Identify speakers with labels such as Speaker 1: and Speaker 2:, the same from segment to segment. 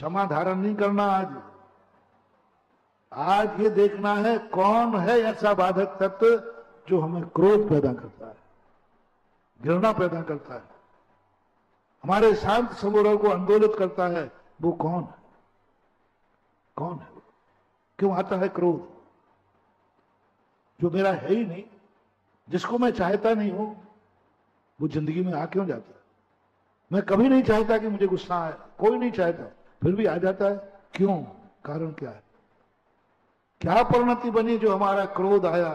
Speaker 1: क्षमा धारण नहीं करना। आज ये देखना है कौन है ऐसा बाधक तत्व जो हमें क्रोध पैदा करता है, घृणा पैदा करता है, हमारे शांत स्वभाव को आंदोलित करता है। वो कौन है? कौन है? क्यों आता है क्रोध? जो मेरा है ही नहीं, जिसको मैं चाहता नहीं हूं, वो जिंदगी में आ क्यों जाता है? मैं कभी नहीं चाहता कि मुझे गुस्सा आए, कोई नहीं चाहता, फिर भी आ जाता है। क्यों? कारण क्या है? क्या परिणति बनी जो हमारा क्रोध आया?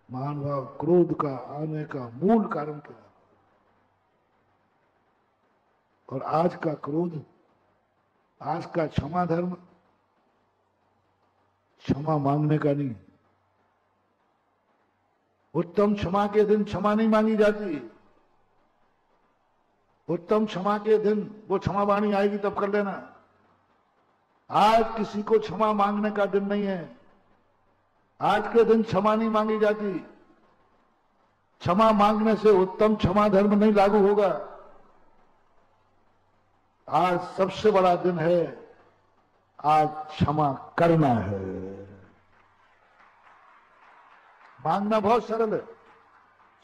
Speaker 1: महानुभाव, क्रोध का आने का मूल कारण क्या है? और आज का क्रोध, आज का क्षमा धर्म क्षमा मांगने का नहीं। उत्तम क्षमा के दिन क्षमा नहीं मांगी जाती। उत्तम क्षमा के दिन वो क्षमा वाणी आएगी तब कर लेना। आज किसी को क्षमा मांगने का दिन नहीं है। आज के दिन क्षमा नहीं मांगी जाती। क्षमा मांगने से उत्तम क्षमा धर्म नहीं लागू होगा। आज सबसे बड़ा दिन है, आज क्षमा करना है। मांगना बहुत सरल है,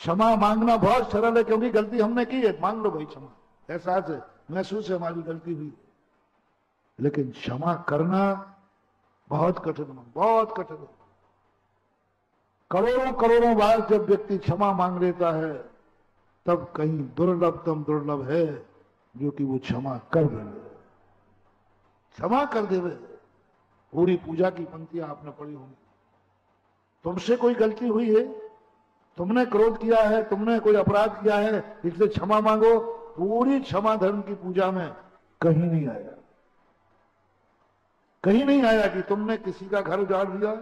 Speaker 1: क्षमा मांगना बहुत सरल है, क्योंकि गलती हमने की है, मांग लो भाई क्षमा, एहसास है, महसूस है हमारी गलती हुई। लेकिन क्षमा करना बहुत कठिन है, बहुत कठिन है। करोड़ों करोड़ों बार जब व्यक्ति क्षमा मांग लेता है, तब कहीं दुर्लभतम दुर्लभ है जो कि वो क्षमा कर देवे। क्षमा कर देवे। पूरी पूजा की पंक्तियां आपने पढ़ी होंगी। तुमसे कोई गलती हुई है, तुमने क्रोध किया है, तुमने कोई अपराध किया है, इसलिए क्षमा मांगो। पूरी क्षमा धर्म की पूजा में कहीं नहीं आया, कहीं नहीं आया कि तुमने किसी का घर उजाड़ दिया,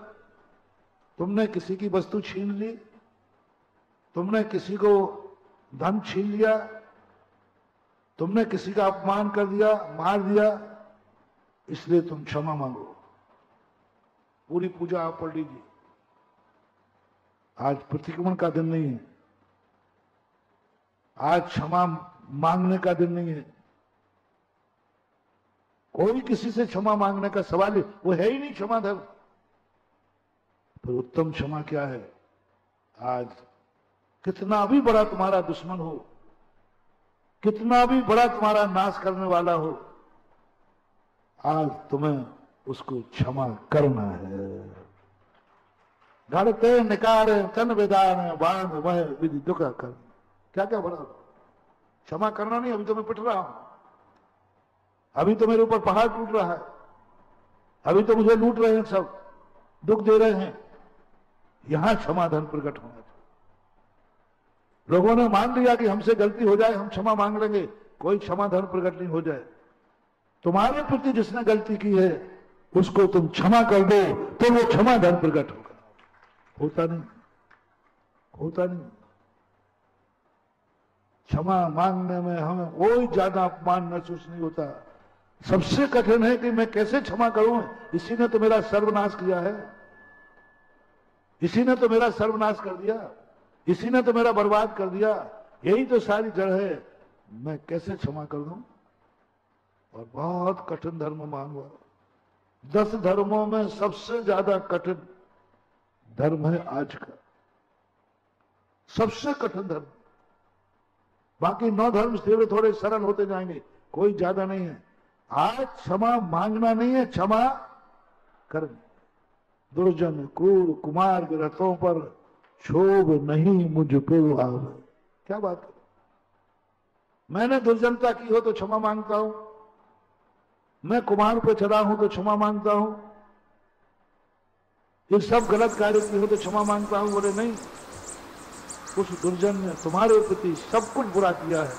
Speaker 1: तुमने किसी की वस्तु छीन ली, तुमने किसी को धन छीन लिया, तुमने किसी का अपमान कर दिया, मार दिया, इसलिए तुम क्षमा मांगो। पूरी पूजा आप पढ़ लीजिए। आज प्रतिक्रमण का दिन नहीं है, आज क्षमा मांगने का दिन नहीं है। कोई किसी से क्षमा मांगने का सवाल ही, वो है ही नहीं क्षमा धर्म। पर उत्तम क्षमा क्या है? आज कितना भी बड़ा तुम्हारा दुश्मन हो, कितना भी बड़ा तुम्हारा नाश करने वाला हो, आज तुम्हें उसको क्षमा करना है। घड़ते निकार तन विदान बांध वह विधि दुख कर। क्या क्या बड़ा क्षमा करना नहीं। अभी तो मैं पिट रहा हूं, अभी तो मेरे ऊपर पहाड़ टूट रहा है, अभी तो मुझे लूट रहे हैं, सब दुख दे रहे हैं। यहां क्षमाधन प्रकट होना चाहिए। लोगों ने मान लिया कि हमसे गलती हो जाए हम क्षमा मांग लेंगे, कोई क्षमाधन प्रकट नहीं हो जाए। तुम्हारे प्रति जिसने गलती की है उसको तुम क्षमा कर दो तो वो क्षमाधन प्रकट होगा। होता नहीं, होता नहीं। क्षमा मांगने में हमें कोई ज्यादा अपमान महसूस नहीं होता। सबसे कठिन है कि मैं कैसे क्षमा करूं, इसी ने तो मेरा सर्वनाश किया है, इसी ने तो मेरा सर्वनाश कर दिया, इसी ने तो मेरा बर्बाद कर दिया। यही तो सारी जड़ है, मैं कैसे क्षमा कर दूं। और बहुत कठिन धर्म मान हुआ। 10 धर्मों में सबसे ज्यादा कठिन धर्म है आज का, सबसे कठिन धर्म। बाकी 9 धर्म थोड़े सरल होते जाएंगे, कोई ज्यादा नहीं है। आज क्षमा मांगना नहीं है, क्षमा करना। दुर्जन क्रूर कुमार रथों पर क्षोभ नहीं मुझ पे आवे। क्या बात है। मैंने दुर्जनता की हो तो क्षमा मांगता हूं, मैं कुमार पे चढ़ा हूं तो क्षमा मांगता हूं, ये सब गलत कार्य की हो तो क्षमा मांगता हूं। बोले नहीं, उस दुर्जन ने तुम्हारे प्रति सब कुछ बुरा किया है,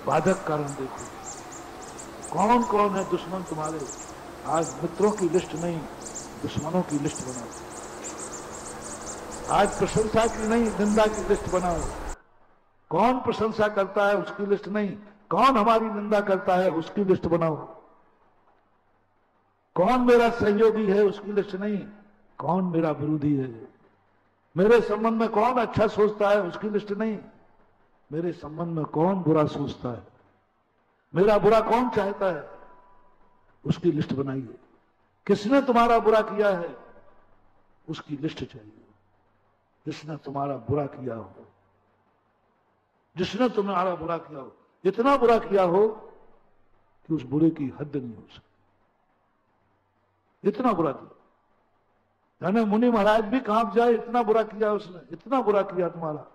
Speaker 1: बाधक कारण देखो। कौन कौन है दुश्मन तुम्हारे। आज मित्रों की लिस्ट नहीं, दुश्मनों की लिस्ट बनाओ। आज प्रशंसा की नहीं, निंदा की लिस्ट बनाओ। कौन प्रशंसा करता है उसकी लिस्ट नहीं, कौन हमारी निंदा करता है उसकी लिस्ट बनाओ। कौन मेरा सहयोगी है उसकी लिस्ट नहीं, कौन मेरा विरोधी है। मेरे संबंध में कौन अच्छा सोचता है उसकी लिस्ट नहीं, मेरे संबंध में कौन बुरा सोचता है। मेरा बुरा कौन चाहता है, उसकी लिस्ट बनाइए। किसने तुम्हारा बुरा किया है, उसकी लिस्ट चाहिए। जिसने तुम्हारा बुरा किया हो, जिसने तुम्हारा बुरा किया हो, इतना बुरा किया हो कि उस बुरे की हद नहीं हो सकती, इतना बुरा किया। यानी मुनि महाराज भी कांप जाए, इतना बुरा किया उसने, इतना बुरा किया तुम्हारा।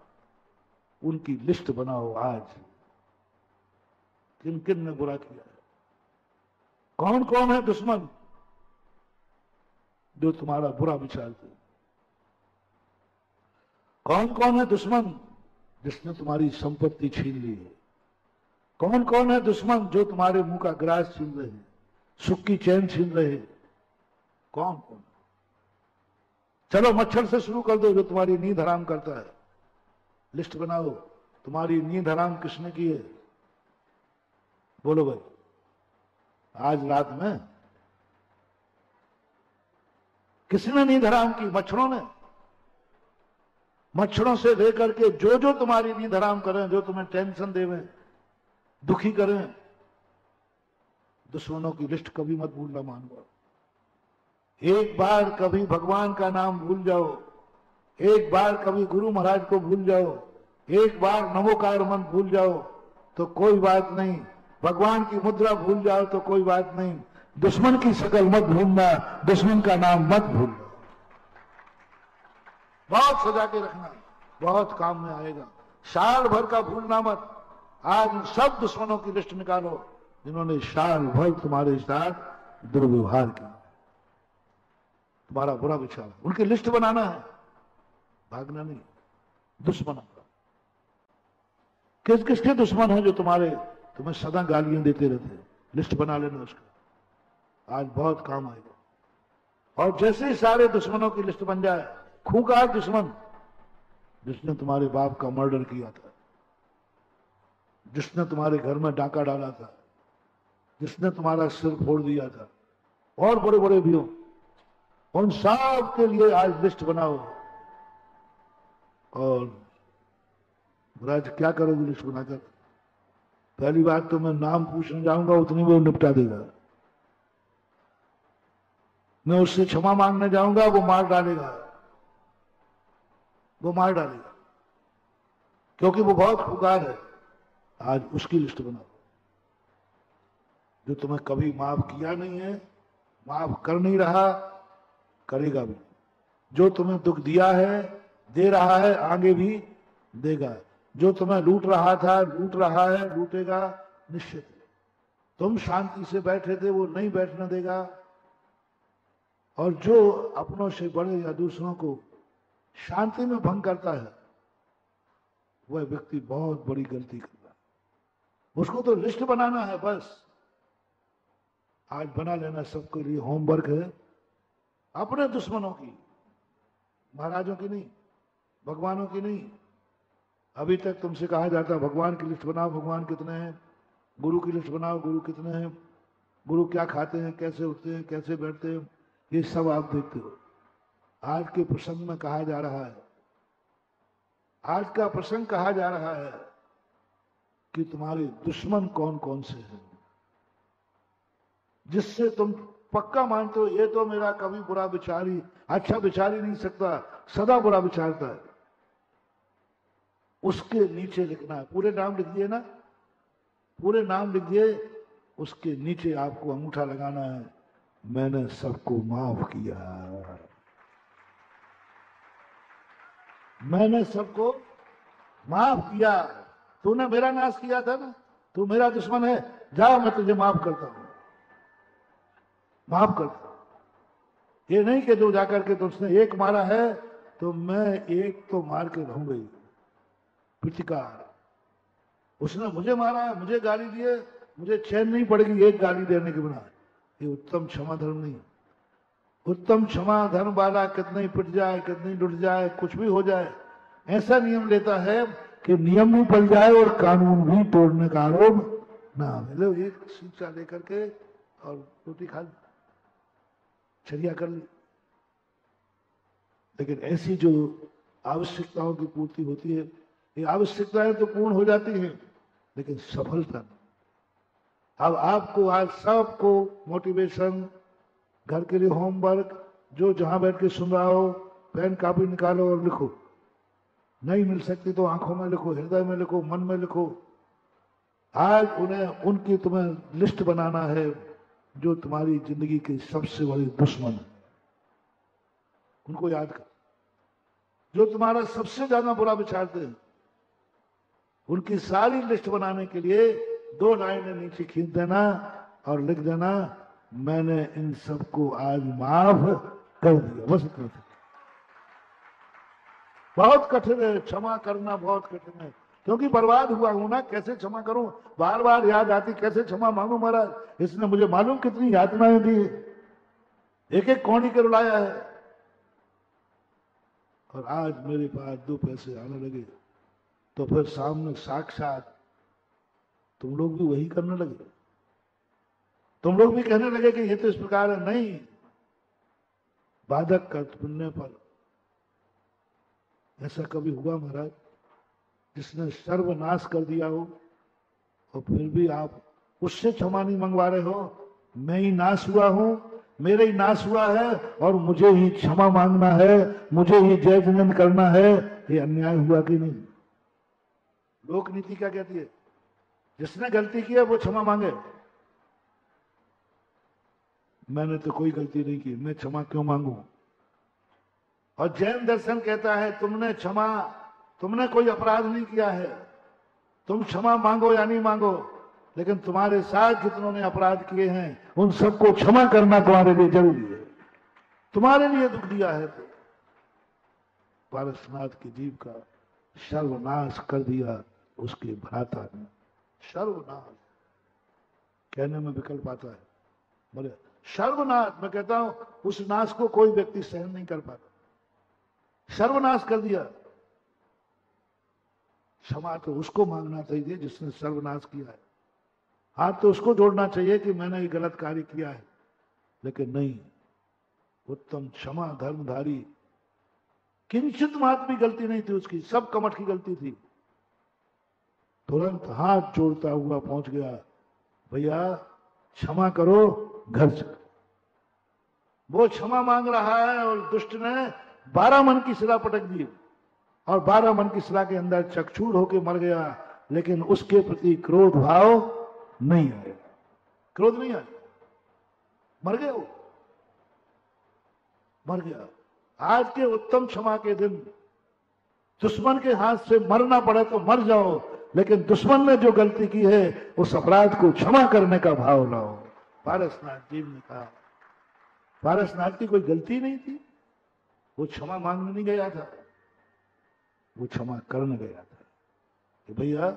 Speaker 1: उनकी लिस्ट बनाओ आज, किन किन ने बुरा किया है, कौन कौन है दुश्मन जो तुम्हारा बुरा विचारते, कौन कौन है दुश्मन जिसने तुम्हारी संपत्ति छीन ली है, कौन कौन है दुश्मन जो तुम्हारे मुंह का ग्रास छीन रहे हैं, सुख की चैन छीन रहे हैं, कौन कौन। चलो मच्छर से शुरू कर दो जो तुम्हारी नींद हराम करता है, लिस्ट बनाओ। तुम्हारी नींद हराम किसने की है, बोलो भाई। आज रात में किसने नींद हराम की, मच्छरों ने। मच्छरों से लेकर के जो जो तुम्हारी नींद हराम करें, जो तुम्हें टेंशन देवें, दुखी करें, दुश्मनों की लिस्ट कभी मत भूलना मानो। एक बार कभी भगवान का नाम भूल जाओ, एक बार कभी गुरु महाराज को भूल जाओ, एक बार नमोकार मंत्र भूल जाओ तो कोई बात नहीं, भगवान की मुद्रा भूल जाओ तो कोई बात नहीं, दुश्मन की शक्ल मत भूलना, दुश्मन का नाम मत भूलना। बहुत सजा के रखना, बहुत काम में आएगा। साल भर का भूलना मत। आज सब दुश्मनों की लिस्ट निकालो जिन्होंने साल भर तुम्हारे साथ दुर्व्यवहार किया, तुम्हारा बुरा विचार, उनकी लिस्ट बनाना है, भागना नहीं। दुश्मन किस किसके दुश्मन है जो तुम्हें सदा गालियां देते रहते हैं, लिस्ट बना लेना उसका, आज बहुत काम आएगा। और जैसे ही सारे दुश्मनों की लिस्ट बन जाए, खूंखार दुश्मन जिसने तुम्हारे बाप का मर्डर किया था, जिसने तुम्हारे घर में डाका डाला था, जिसने तुम्हारा सिर फोड़ दिया था, और बड़े बड़े भी हो, उन सब के लिए आज लिस्ट बनाओ। और महाराज क्या करोगे लिस्ट बनाकर? पहली बात तो मैं नाम पूछने जाऊंगा, उतनी वो निपटा देगा। मैं उससे क्षमा मांगने जाऊंगा, वो मार डालेगा, वो मार डालेगा, क्योंकि वो बहुत खुगार है। आज उसकी लिस्ट बनाओ जो तुम्हें कभी माफ किया नहीं है, माफ कर नहीं रहा, करेगा भी। जो तुम्हें दुख दिया है, दे रहा है, आगे भी देगा। जो तुम्हें लूट रहा था, लूट रहा है, लूटेगा निश्चित। तुम शांति से बैठे थे, वो नहीं बैठने देगा। और जो अपनों से बड़े या दूसरों को शांति में भंग करता है, वह व्यक्ति बहुत बड़ी गलती कर रहा है। उसको तो लिस्ट बनाना है बस। आज बना लेना सबके लिए होमवर्क है, अपने दुश्मनों की, महाराजों की नहीं, भगवानों की नहीं। अभी तक तुमसे कहा जाता भगवान की लिस्ट बनाओ, भगवान कितने हैं, गुरु की लिस्ट बनाओ, गुरु कितने हैं, गुरु क्या खाते हैं, कैसे उठते हैं, कैसे बैठते हैं, ये सब आप देखते हो। आज के प्रसंग में कहा जा रहा है, आज का प्रसंग कहा जा रहा है कि तुम्हारे दुश्मन कौन कौन से हैं, जिससे तुम पक्का मानते हो ये तो मेरा कभी बुरा विचार ही, अच्छा विचार ही नहीं सकता, सदा बुरा विचारता है। उसके नीचे लिखना है, पूरे नाम लिख दिए ना, पूरे नाम लिख दिए, उसके नीचे आपको अंगूठा लगाना है, मैंने सबको माफ किया, मैंने सबको माफ किया। तूने मेरा नाश किया था ना, तू मेरा दुश्मन है, जाओ मैं तुझे माफ करता हूं, माफ करता हूं। ये नहीं कि जो जाकर के तुझने एक मारा है तो मैं एक तो मार के रहूंगा ही, प्रतिकार। उसने मुझे मारा, मुझे गाली दिए, मुझे चैन नहीं पड़ेगी एक गाली देने के बिना। ये उत्तम क्षमा धर्म नहीं। उत्तम क्षमा धर्म वाला कितने ही पिट जाए, कितने ही लुट जाए, कुछ भी हो जाए, ऐसा नियम लेता है कि नियम भी पल जाए और कानून भी तोड़ने का आरोप ना मिले। एक शिक्षा लेकर के और रोटी खा ली, चर्या कर ली। लेकिन ऐसी जो आवश्यकताओं की पूर्ति होती है, ये आवश्यकताएं तो पूर्ण हो जाती हैं, लेकिन सफलता नहीं। अब आपको आज सबको मोटिवेशन, घर के लिए होमवर्क, जो जहां बैठ के सुन रहा हो, पेन कापी निकालो और लिखो। नहीं मिल सकती तो आंखों में लिखो, हृदय में लिखो, मन में लिखो। आज उन्हें उनकी तुम्हें लिस्ट बनाना है जो तुम्हारी जिंदगी के सबसे बड़े दुश्मन है। उनको याद कर, जो तुम्हारा सबसे ज्यादा बुरा विचारते हैं। उनकी सारी लिस्ट बनाने के लिए 2 लाइनें नीचे खींच देना और लिख देना, मैंने इन सबको आज माफ कर दिया। बस इतना। बहुत कठिन है क्षमा करना, बहुत कठिन है, क्योंकि बर्बाद हुआ हूं ना, कैसे क्षमा करूं, बार बार याद आती, कैसे क्षमा मांगू महाराज। इसने मुझे मालूम कितनी यातनाएं दी, एक एक कौड़ी के रुलाया है, और आज मेरे पास 2 पैसे आने लगे तो फिर सामने साक्षात तुम लोग भी वही करने लगे। तुम लोग भी कहने लगे कि ये तो इस प्रकार है। नहीं, बाधक का सुनने पर ऐसा कभी हुआ महाराज जिसने सर्वनाश कर दिया हो और फिर भी आप उससे क्षमा नहीं मंगवा रहे हो? मैं ही नाश हुआ हूं, मेरे ही नाश हुआ है और मुझे ही क्षमा मांगना है, मुझे ही जय जयंत करना है। ये अन्याय हुआ कि नहीं? लोक नीति क्या कहती है? जिसने गलती की है वो क्षमा मांगे। मैंने तो कोई गलती नहीं की, मैं क्षमा क्यों मांगू? और जैन दर्शन कहता है तुमने कोई अपराध नहीं किया है, तुम क्षमा मांगो या नहीं मांगो, लेकिन तुम्हारे साथ जितनों ने अपराध किए हैं उन सबको क्षमा करना तुम्हारे लिए जरूरी है। तुम्हारे लिए दुख दिया है तो पारसनाथ के जीव का सर्वनाश कर दिया उसके भ्राता ने। सर्वनाश कहने में विकल्प आता है, बोले सर्वनाश। मैं कहता हूं उस नाश को कोई व्यक्ति सहन नहीं कर पाता। सर्वनाश कर दिया। क्षमा तो उसको मांगना चाहिए जिसने सर्वनाश किया है। हाथ तो उसको जोड़ना चाहिए कि मैंने ये गलत कार्य किया है, लेकिन नहीं। उत्तम क्षमा धर्मधारी, किंचित मात्र भी गलती नहीं थी उसकी, सब कमठ की गलती थी। तुरंत हाथ जोड़ता हुआ पहुंच गया, भैया क्षमा करो, घर चलो। वो क्षमा मांग रहा है और दुष्ट ने 12 मन की शिला पटक दी और 12 मन की शिला के अंदर चकचूर होकर मर गया, लेकिन उसके प्रति क्रोध भाव नहीं आया। क्रोध नहीं आया, मर गया वो, मर गया। आज के उत्तम क्षमा के दिन दुश्मन के हाथ से मरना पड़े तो मर जाओ, लेकिन दुश्मन ने जो गलती की है उस अपराध को क्षमा करने का भाव लाओ। पारसनाथ जी ने कहा, पारसनाथ की कोई गलती नहीं थी, वो क्षमा मांगने नहीं गया था, वो क्षमा करने गया था कि भैया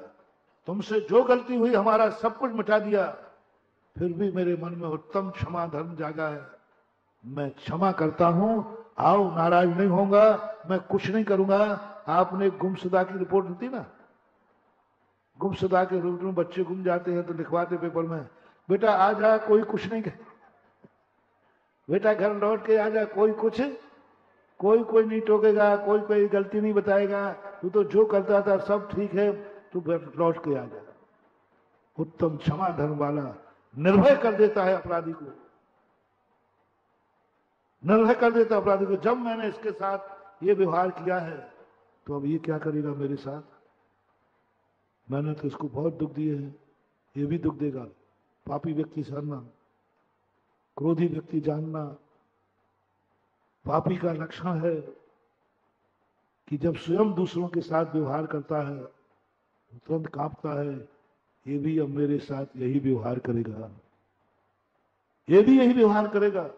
Speaker 1: तुमसे जो गलती हुई हमारा सब कुछ मिटा दिया, फिर भी मेरे मन में उत्तम क्षमा धर्म जागा है, मैं क्षमा करता हूं, आओ, नाराज नहीं होगा, मैं कुछ नहीं करूंगा। आपने गुमशुदा की रिपोर्ट दी ना, गुमशुदा के रूप में बच्चे गुम जाते हैं तो लिखवाते पेपर में, बेटा आ जा, कोई कुछ नहीं कहे, बेटा घर लौट के आ जा, कोई नहीं टोकेगा, कोई गलती नहीं बताएगा, तू तो जो करता था सब ठीक है, तू लौट के आ जा। उत्तम क्षमा धर्म वाला निर्भय कर देता है अपराधी को, निर्भय कर देता अपराधी को। जब मैंने इसके साथ ये व्यवहार किया है तो अब ये क्या करेगा मेरे साथ? मैंने तो इसको बहुत दुख दिए हैं, ये भी दुख देगा। पापी व्यक्ति जानना, क्रोधी व्यक्ति जानना, पापी का लक्षण है कि जब स्वयं दूसरों के साथ व्यवहार करता है तो तुरंत कांपता है, ये भी अब मेरे साथ यही व्यवहार करेगा, ये भी यही व्यवहार करेगा।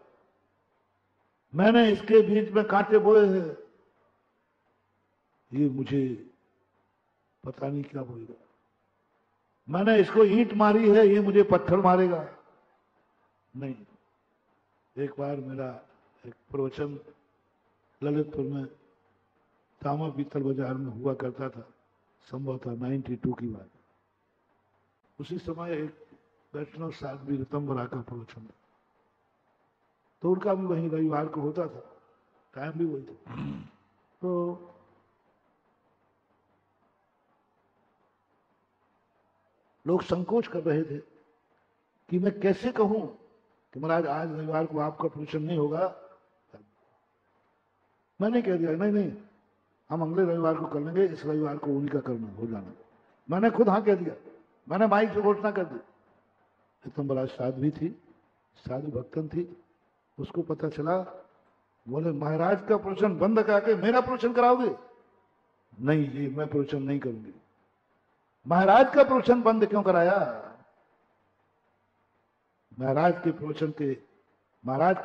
Speaker 1: मैंने इसके बीच में कांटे बोए हैं, ये मुझे पता नहीं क्या बोलेगा। मैंने इसको ईंट मारी है, ये मुझे पत्थर मारेगा। नहीं, एक बार मेरा एक प्रवचन ललितपुर में तामा पीतल बाजार में हुआ करता था, संभवतः 92 की बात। उसी समय एक वैष्णव साध्वी ऋतंबरा का प्रवचन था, तो उनका भी वहीं रविवार को होता था, टाइम भी वही था। तो लोग संकोच कर रहे थे कि मैं कैसे कहूं कि महाराज आज रविवार को आपका प्रवचन नहीं होगा। मैंने कह दिया नहीं नहीं, हम अगले रविवार को कर लेंगे, इस रविवार को उन्हीं का करना हो जाना। मैंने खुद हाँ कह दिया, मैंने माइक से घोषणा कर दी। इतना बड़ा साध्वी थी, साधु भक्तन थी, उसको पता चला, बोले महाराज का प्रवचन बंद करके मेरा प्रवचन कराओगे? नहीं जी, मैं प्रवचन नहीं करूंगी। महाराज का प्रवचन बंद क्यों कराया? महाराज के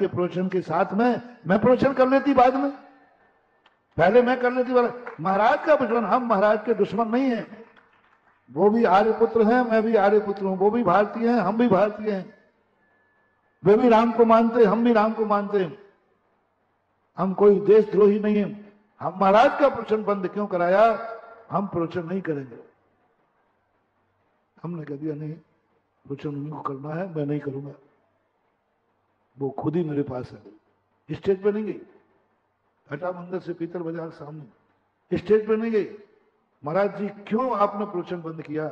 Speaker 1: प्रवचन के साथ में मैं प्रवचन कर लेती बाद में, पहले मैं कर लेती। महाराज का प्रवचन, हम महाराज के दुश्मन नहीं हैं, वो भी आर्यपुत्र हैं, मैं भी आर्यपुत्र हूं, वो भी भारतीय हैं, हम भी भारतीय हैं, वे भी राम को मानते, हम भी राम को मानते हैं, हम कोई देशद्रोही नहीं है। हम महाराज का प्रवचन बंद क्यों कराया? हम प्रवचन नहीं करेंगे। हमने कह दिया नहीं, प्रवचन उनको करना है, मैं नहीं करूंगा। वो खुद ही मेरे पास है, स्टेज पे नहीं गई, घटा मंदिर से पीतल बाजार सामने, स्टेज पे नहीं गई। महाराज जी क्यों आपने प्रवचन बंद किया?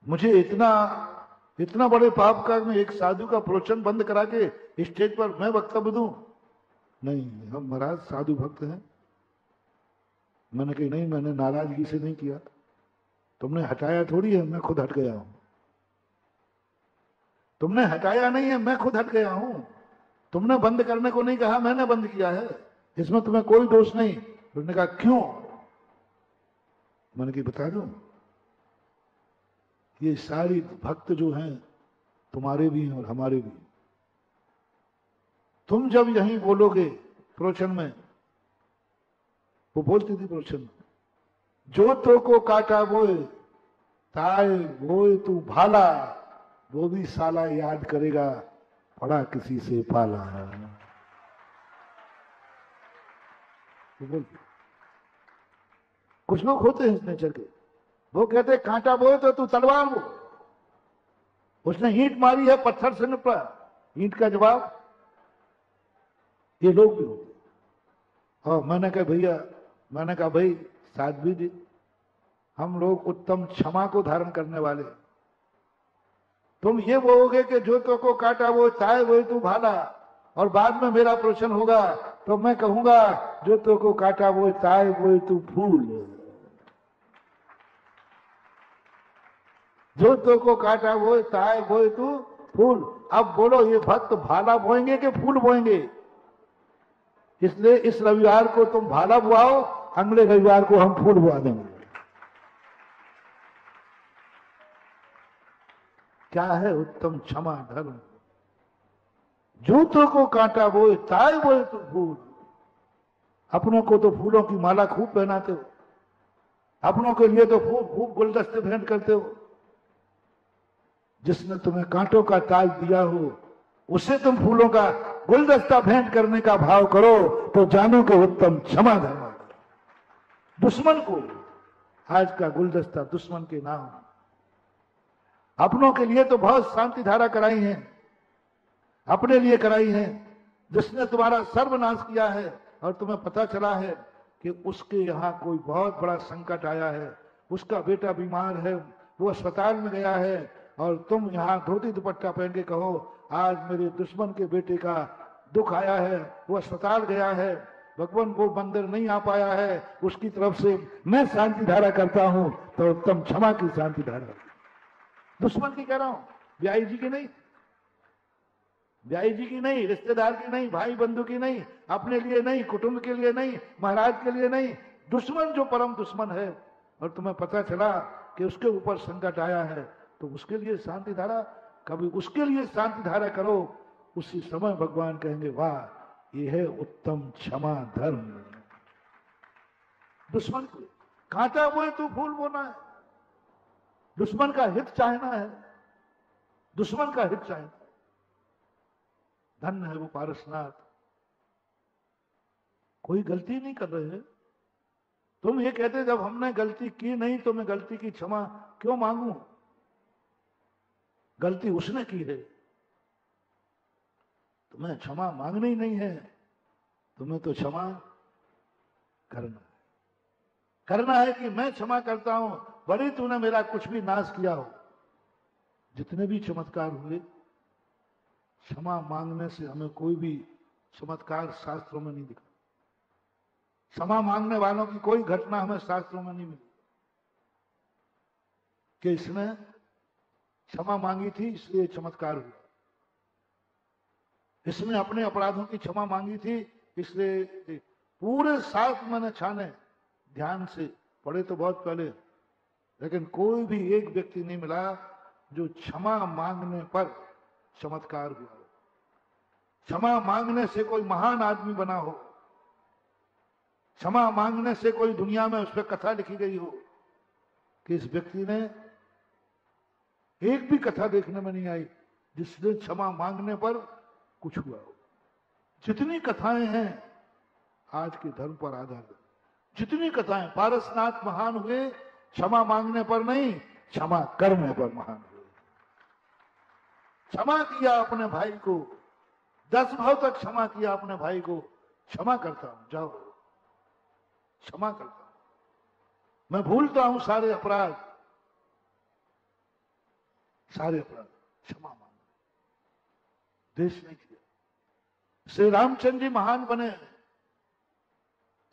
Speaker 1: मुझे इतना बड़े पाप का मैं एक साधु का प्रवचन बंद करा के स्टेज पर मैं वक्तव्य दूं? नहीं, हम महाराज साधु भक्त हैं। मैंने कही नहीं, मैंने नाराजगी से नहीं किया, तुमने हटाया थोड़ी है, मैं खुद हट गया हूं। तुमने हटाया नहीं है, मैं खुद हट गया हूं। तुमने बंद करने को नहीं कहा, मैंने बंद किया है, इसमें तुम्हें कोई दोष नहीं। उन्होंने कहा क्यों? मैंने कहा बता दूं, ये सारी भक्त जो हैं तुम्हारे भी हैं और हमारे भी। तुम जब यहीं बोलोगे प्रवचन में, वो बोलती थी प्रवचन में, जो तो को काटा बोए ताए बोए तू भाला, वो भी साला याद करेगा पड़ा किसी से पाला। वो बोलती, कुछ लोग होते हैं इस नेचर के, वो कहते कांटा बोए तो तू तलवार वो। उसने ईंट मारी है, पत्थर से निपटा, ईंट का जवाब। ये लोग भी होते। और मैंने कहा भाई साध्वी जी, हम लोग उत्तम क्षमा को धारण करने वाले, तुम ये बोलोगे कि जो तो को काटा वो चाहे वो तू भाला, और बाद में मेरा प्रवचन होगा तो मैं कहूंगा जो तो को काटा वो चाहे वो तू फूल, जो तो को काटा वो चाहे वो तू फूल। अब बोलो ये भक्त भाला बोएंगे कि फूल बोएंगे? इसलिए इस रविवार को तुम भाला बुआओ, अगले रविवार को हम फूल बुआ देंगे। क्या है उत्तम क्षमा धर्म? जूतों को काटा बोए ताए बोए तो फूल। अपनों को तो फूलों की माला खूब पहनाते हो, अपनों के लिए तो खूब गुलदस्ते भेंट करते हो। जिसने तुम्हें कांटों का ताज दिया हो उसे तुम फूलों का गुलदस्ता भेंट करने का भाव करो तो जानो कि उत्तम क्षमा धर्म। दुश्मन को आज का गुलदस्ता दुश्मन के नाम। अपनों के लिए तो बहुत शांति धारा कराई है, अपने लिए कराई है। जिसने तुम्हारा सर्वनाश किया है और तुम्हें पता चला है कि उसके यहाँ कोई बहुत बड़ा संकट आया है, उसका बेटा बीमार है, वो अस्पताल में गया है, और तुम यहाँ धोती दुपट्टा पहन के कहो आज मेरे दुश्मन के बेटे का दुख आया है, वो अस्पताल गया है, भगवान वो मंदिर नहीं आ पाया है, उसकी तरफ से मैं शांति धारा करता हूं, तो उत्तम क्षमा की शांति धारा। दुश्मन की कह रहा हूं, ब्याई जी की नहीं, ब्याई जी की नहीं, रिश्तेदार की नहीं, भाई बंधु की नहीं, अपने लिए नहीं, कुटुंब के लिए नहीं, महाराज के लिए नहीं। दुश्मन जो परम दुश्मन है और तुम्हें पता चला कि उसके ऊपर संकट आया है, तो उसके लिए शांति धारा, कभी उसके लिए शांति धारा करो। उसी समय भगवान कहेंगे वाह ये है उत्तम क्षमा धर्म। दुश्मन को कांटा बोए तो फूल बोना है, दुश्मन का हित चाहना है, दुश्मन का हित चाहना। धन्य है वो पारसनाथ, कोई गलती नहीं कर रहे हैं। तुम ये कहते जब हमने गलती की नहीं तो मैं गलती की क्षमा क्यों मांगू? गलती उसने की है, तुम्हें क्षमा मांगनी नहीं है, तुम्हें तो क्षमा करना है कि मैं क्षमा करता हूं, बड़ी तूने मेरा कुछ भी नाश किया हो। जितने भी चमत्कार हुए, क्षमा मांगने से हमें कोई भी चमत्कार शास्त्रों में नहीं दिखा। क्षमा मांगने वालों की कोई घटना हमें शास्त्रों में नहीं मिली कि इसने क्षमा मांगी थी इसलिए चमत्कार हुआ, इसने अपने अपराधों की क्षमा मांगी थी इसलिए। पूरे शास्त्र मैंने छाने, ध्यान से पढ़े तो बहुत पहले, लेकिन कोई भी एक व्यक्ति नहीं मिला जो क्षमा मांगने पर चमत्कार हुआ हो, क्षमा मांगने से कोई महान आदमी बना हो, क्षमा मांगने से कोई दुनिया में उस पर कथा लिखी गई हो कि इस व्यक्ति ने, एक भी कथा देखने में नहीं आई जिसने क्षमा मांगने पर कुछ हुआ हो। जितनी कथाएं हैं आज के धर्म पर आधारित, जितनी कथाएं, पारसनाथ महान हुए क्षमा मांगने पर नहीं, क्षमा करने पर महान हुए। क्षमा किया अपने भाई को, 10 भाव तक क्षमा किया अपने भाई को, क्षमा करता हूं, जाओ क्षमा करता हूं, मैं भूलता हूं सारे अपराध, सारे अपराध क्षमा मांग। देश नहीं किया। श्री रामचंद्र जी महान बने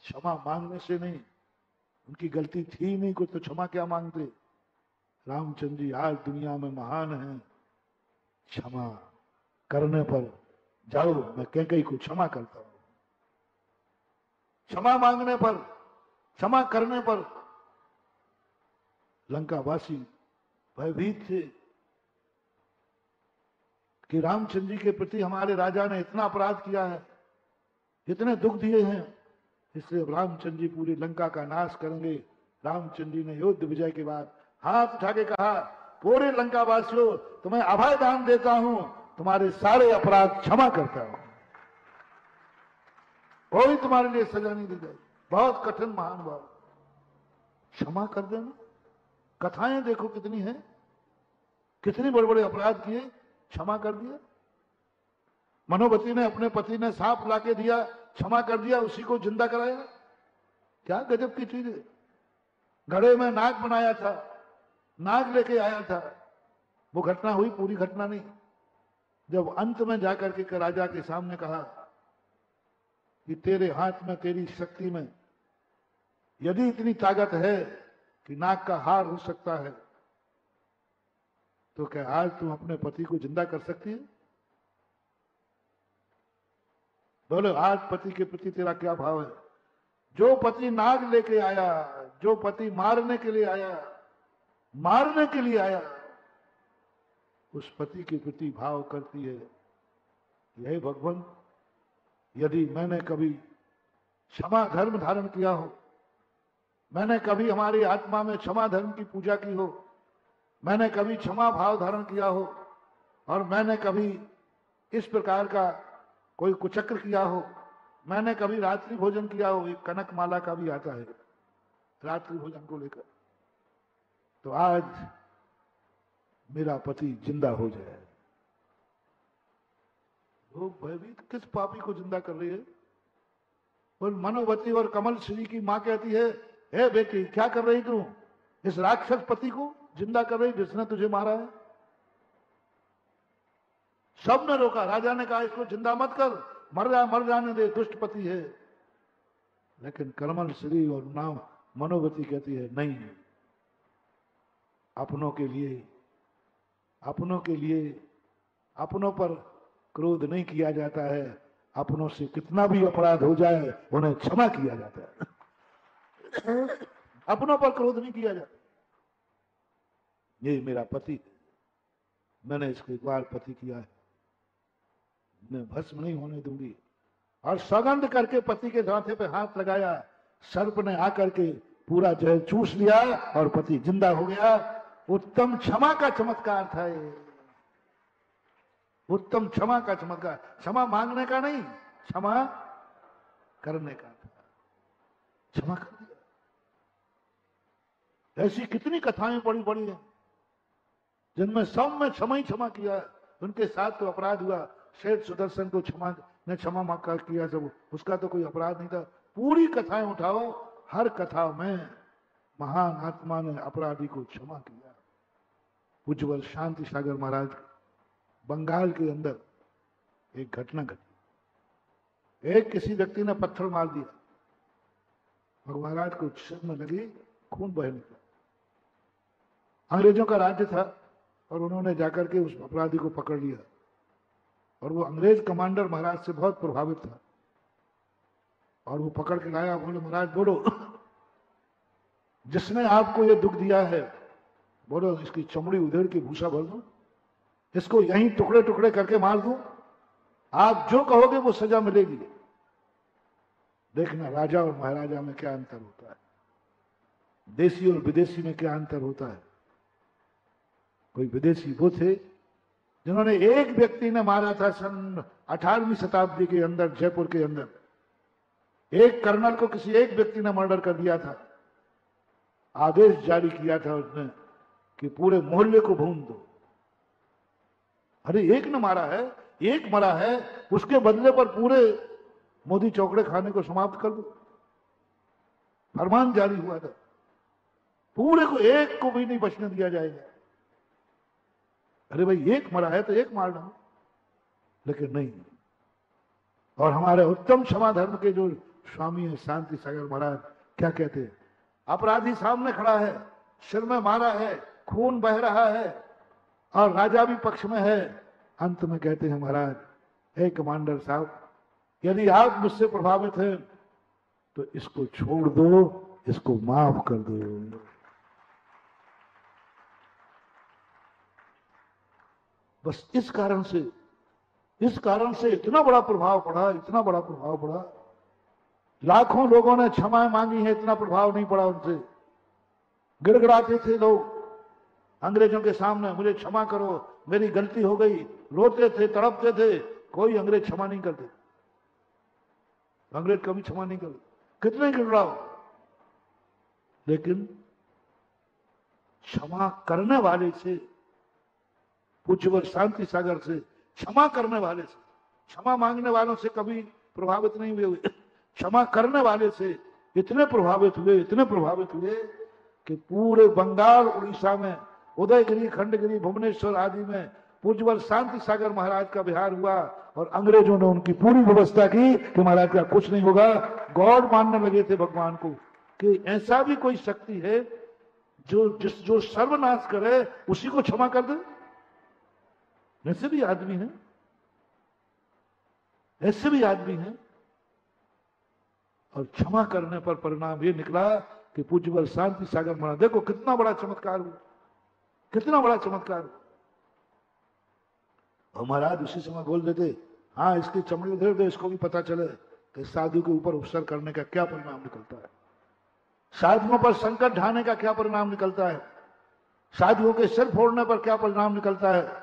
Speaker 1: क्षमा मांगने से नहीं, उनकी गलती थी नहीं कुछ तो क्षमा क्या मांगते। रामचंद्र जी आज दुनिया में महान हैं क्षमा करने पर। जाओ मैं कैकेयी को क्षमा करता हूं, क्षमा मांगने पर, क्षमा करने पर। लंकावासी भयभीत थे कि रामचंद्र जी के प्रति हमारे राजा ने इतना अपराध किया है, इतने दुख दिए हैं, इसलिए रामचंद्र जी पूरी लंका का नाश करेंगे। रामचंद्र जी ने युद्ध विजय के बाद हाथ उठा के कहा, पूरे लंकावासियों तुम्हें अभय दान देता हूं, तुम्हारे सारे अपराध क्षमा करता हूं, कोई तुम्हारे लिए सजा नहीं दी जाएगी। बहुत कठिन महान बात, क्षमा कर देना। कथाएं देखो कितनी है, कितने बड़े बड़े अपराध किए, क्षमा कर दिया। मनोवती ने अपने पति ने सांप लाके दिया, क्षमा कर दिया, उसी को जिंदा कराया। क्या गजब की चीज है। घड़े में नाग बनाया था, नाग लेके आया था, वो घटना हुई, पूरी घटना नहीं। जब अंत में जाकर के राजा के सामने कहा कि तेरे हाथ में, तेरी शक्ति में यदि इतनी ताकत है कि नाग का हार हो सकता है, तो क्या आज तुम अपने पति को जिंदा कर सकती है? बोलो आज पति के प्रति तेरा क्या भाव है? जो पति नाग लेके आया, जो पति मारने के लिए आया, मारने के लिए आया, उस पति के प्रति भाव करती है, यही भगवान, यदि मैंने कभी क्षमा धर्म धारण किया हो, मैंने कभी हमारी आत्मा में क्षमा धर्म की पूजा की हो, मैंने कभी क्षमा भाव धारण किया हो, और मैंने कभी इस प्रकार का कोई कुचक्र किया हो, मैंने कभी रात्रि भोजन किया हो, एक कनक माला का भी आता है रात्रि भोजन को लेकर, तो आज मेरा पति जिंदा हो जाए। लोग भयभीत, किस पापी को जिंदा कर रही है? और मनोवती और कमल श्री की मां कहती है, हे बेटी क्या कर रही तू? इस राक्षस पति को जिंदा कर रही जिसने तुझे मारा है। सबने रोका, राजा ने कहा इसको जिंदा मत कर, मर जाने दे, दुष्ट पति है। लेकिन कमल श्री और नाम मनोवती कहती है नहीं, अपनों के लिए, अपनों के लिए, अपनों पर क्रोध नहीं किया जाता है, अपनों से कितना भी अपराध हो जाए उन्हें क्षमा किया जाता है। अपनों पर क्रोध नहीं किया जाता। ये मेरा पति, मैंने इसको एक बार पति किया है, मैं भस्म नहीं होने दूंगी। और सौगंध करके पति के माथे पे हाथ लगाया, सर्प ने आकर के पूरा जहर चूस लिया और पति जिंदा हो गया। उत्तम क्षमा का चमत्कार था ये, उत्तम क्षमा का चमत्कार। क्षमा मांगने का नहीं, क्षमा करने का था, क्षमा कर दिया। ऐसी कितनी कथाएं बड़ी बड़ी हैं जिनमें सब में क्षमा ही क्षमा किया। उनके साथ तो अपराध हुआ, शेठ सुदर्शन को क्षमा किया, सब उसका तो कोई अपराध नहीं था। पूरी कथाएं उठाओ, हर कथा में महान आत्मा ने अपराधी को क्षमा किया। पूज्यवर शांति सागर महाराज बंगाल के अंदर एक घटना घटी। एक किसी व्यक्ति ने पत्थर मार दिया, भगवान महाराज को सिर में लगी, खून बह निकला। अंग्रेजों का राज्य था और उन्होंने जाकर के उस अपराधी को पकड़ लिया और वो अंग्रेज कमांडर महाराज से बहुत प्रभावित था और वो पकड़ के लाया। बोले महाराज बोलो, जिसने आपको ये दुख दिया है, बोलो इसकी चमड़ी उधेड़ के भूसा भर दो, इसको यहीं टुकड़े टुकड़े करके मार दूं, आप जो कहोगे वो सजा मिलेगी। देखना राजा और महाराजा में क्या अंतर होता है, देसी और विदेशी में क्या अंतर होता है। कोई विदेशी वो थे जिन्होंने, एक व्यक्ति ने मारा था सन 18वीं शताब्दी के अंदर जयपुर के अंदर, एक कर्नल को किसी एक व्यक्ति ने मर्डर कर दिया था। आदेश जारी किया था उसने कि पूरे मोहल्ले को भून दो। अरे एक ने मारा है, एक मरा है, उसके बदले पर पूरे मोदी चौकड़े खाने को समाप्त कर दो। फरमान जारी हुआ था, पूरे को एक को भी नहीं बचने दिया जाएगा। अरे भाई एक मरा है तो एक मार दो, लेकिन नहीं। और हमारे उत्तम क्षमा धर्म के जो स्वामी है शांति सागर महाराज क्या कहते हैं, अपराधी सामने खड़ा है, सिर में मारा है, खून बह रहा है और राजा भी पक्ष में है। अंत में कहते हैं महाराज, हे कमांडर साहब, यदि आप मुझसे प्रभावित हैं तो इसको छोड़ दो, इसको माफ कर दो। बस इस कारण से इतना बड़ा प्रभाव पड़ा, इतना बड़ा प्रभाव पड़ा। लाखों लोगों ने क्षमा मांगी है, इतना प्रभाव नहीं पड़ा उनसे। गिड़गिड़ाते थे लोग अंग्रेजों के सामने, मुझे क्षमा करो, मेरी गलती हो गई, रोते थे, तड़पते थे, कोई अंग्रेज क्षमा नहीं करते। अंग्रेज कभी क्षमा नहीं करते, कितने गिड़गिड़ाओ, लेकिन क्षमा करने वाले से, पूज्यवर शांति सागर से, क्षमा करने वाले से, क्षमा मांगने वालों से कभी प्रभावित नहीं हुए, क्षमा करने वाले से इतने प्रभावित हुए कि पूरे बंगाल, उड़ीसा में, उदयगिरी, खंडगिरी, भुवनेश्वर आदि में पूज्यवर शांति सागर महाराज का विहार हुआ और अंग्रेजों ने उनकी पूरी व्यवस्था की कि महाराज का कुछ नहीं होगा। गॉड मानने लगे थे भगवान को कि ऐसा भी कोई शक्ति है जो सर्वनाश करे उसी को क्षमा कर दे। ऐसे भी आदमी हैं, ऐसे भी आदमी हैं। और क्षमा करने पर परिणाम ये निकला कि पूज्यवर शांति सागर महाराज, देखो कितना बड़ा चमत्कार हुआ, कितना बड़ा चमत्कार हुआ। और महाराज उसी समय बोल देते, हाँ इसकी चमड़ी उधेड़ दो, इसको भी पता चले कि साधु के ऊपर उपसर्ग करने का क्या परिणाम निकलता है, साधुओं पर संकट ढाने का क्या परिणाम निकलता है, साधुओं के सिर फोड़ने पर क्या परिणाम निकलता है,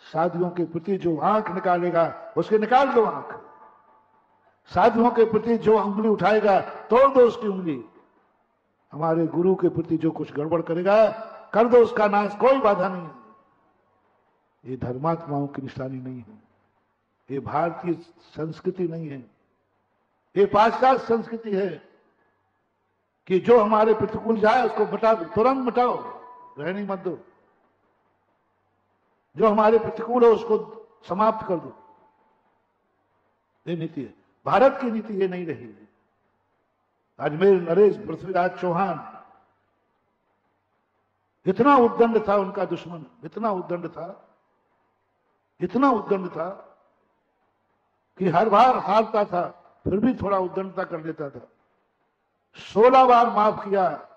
Speaker 1: साधुओं के प्रति जो आंख निकालेगा उसके निकाल दो आंख, साधुओं के प्रति जो उंगली उठाएगा तोड़ दो उसकी उंगली, हमारे गुरु के प्रति जो कुछ गड़बड़ करेगा कर दो उसका नाश, कोई बाधा नहीं है। ये धर्मात्माओं की निशानी नहीं है, ये भारतीय संस्कृति नहीं है, ये पाश्चात्य संस्कृति है कि जो हमारे प्रतिकूल जाए उसको मिटा दो, तुरंत मिटाओ, रहने मत दो। जो हमारे प्रतिकूल है उसको समाप्त कर दो, ये नीति है। भारत की नीति ये नहीं रही। अजमेर नरेश पृथ्वीराज चौहान, इतना उद्दंड था उनका दुश्मन, इतना उद्दंड था कि हर बार हारता था फिर भी थोड़ा उद्दंडता कर लेता था। 16 बार माफ किया,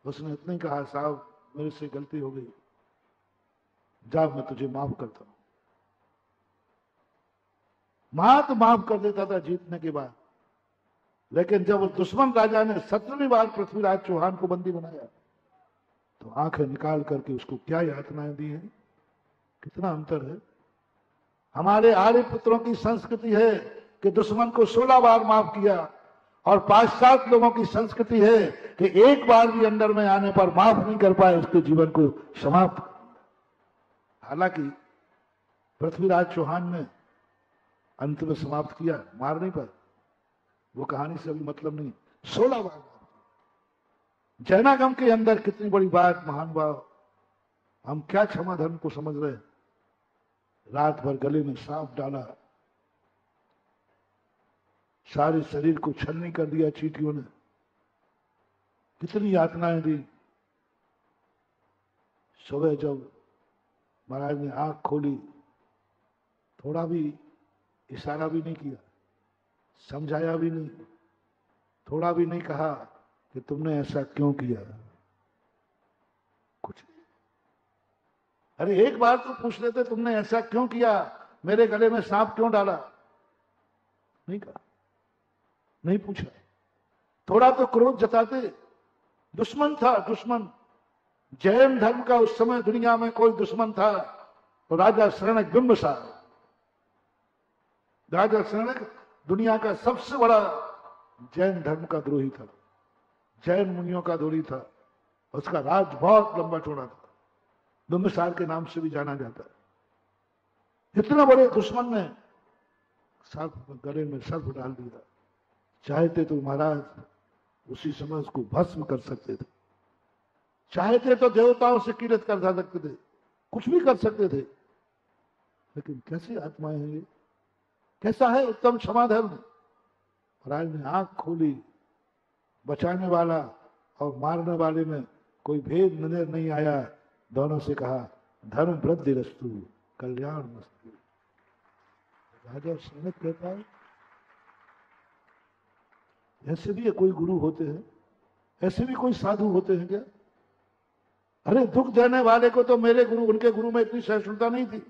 Speaker 1: उसने इतने ही कहा, साहब मेरे से गलती हो गई, जा मैं तुझे माफ करता हूं। माफ कर देता था जीतने के बाद, लेकिन जब उस दुश्मन राजा ने 17वीं बार पृथ्वीराज चौहान को बंदी बनाया तो आंखें निकाल करके उसको क्या यातनाएं दी हैं, कितना अंतर है। हमारे आर्य पुत्रों की संस्कृति है कि दुश्मन को 16 बार माफ किया, और पाश्चात्य लोगों की संस्कृति है कि एक बार भी अंदर में आने पर माफ नहीं कर पाए उसके जीवन को समाप्त। हालांकि पृथ्वीराज चौहान ने अंत में समाप्त किया, मार नहीं पाए, वो कहानी से अभी मतलब नहीं। 16 बार जैनागम के अंदर कितनी बड़ी बात, महानुभाव, हम क्या क्षमा धर्म को समझ रहे हैं? रात भर गले में सांप डाला, सारे शरीर को छलनी कर दिया चींटियों ने, कितनी यातनाएं दी। सुबह जब महाराज ने आंख खोली, थोड़ा भी इशारा भी नहीं किया, समझाया भी नहीं, थोड़ा भी नहीं कहा कि तुमने ऐसा क्यों किया, कुछ नहीं। अरे एक बार तो पूछ लेते, तुमने ऐसा क्यों किया, मेरे गले में सांप क्यों डाला? नहीं कहा, नहीं पूछा। थोड़ा तो क्रोध जताते। दुश्मन था, दुश्मन। जैन धर्म का उस समय दुनिया में कोई दुश्मन था तो राजा शरणक बिंबिसार। राजा शरणक दुनिया का सबसे बड़ा जैन धर्म का द्रोही था, जैन मुनियों का द्रोही था। उसका राज बहुत लंबा चौड़ा था, बिंबिसार के नाम से भी जाना जाता है। इतने बड़े दुश्मन ने सर्प गले में सर्प डाल दिया। चाहते तो महाराज उसी समय उसको भस्म कर सकते थे, चाहते तो देवताओं से किरत कर सकते थे, कुछ भी कर सकते थे। लेकिन कैसी आत्माएं हैं ये, कैसा है उत्तम क्षमा धर्म। महाराज ने आंख खोली, बचाने वाला और मारने वाले में कोई भेद नजर नहीं आया। दोनों से कहा, धर्म वृद्धिरस्तु, कल्याण मस्तु। राजा शरणक कहता है, ऐसे भी कोई गुरु होते हैं, ऐसे भी कोई साधु होते हैं क्या? अरे दुख देने वाले को तो मेरे गुरु, उनके गुरु में इतनी सहिष्णुता नहीं थी।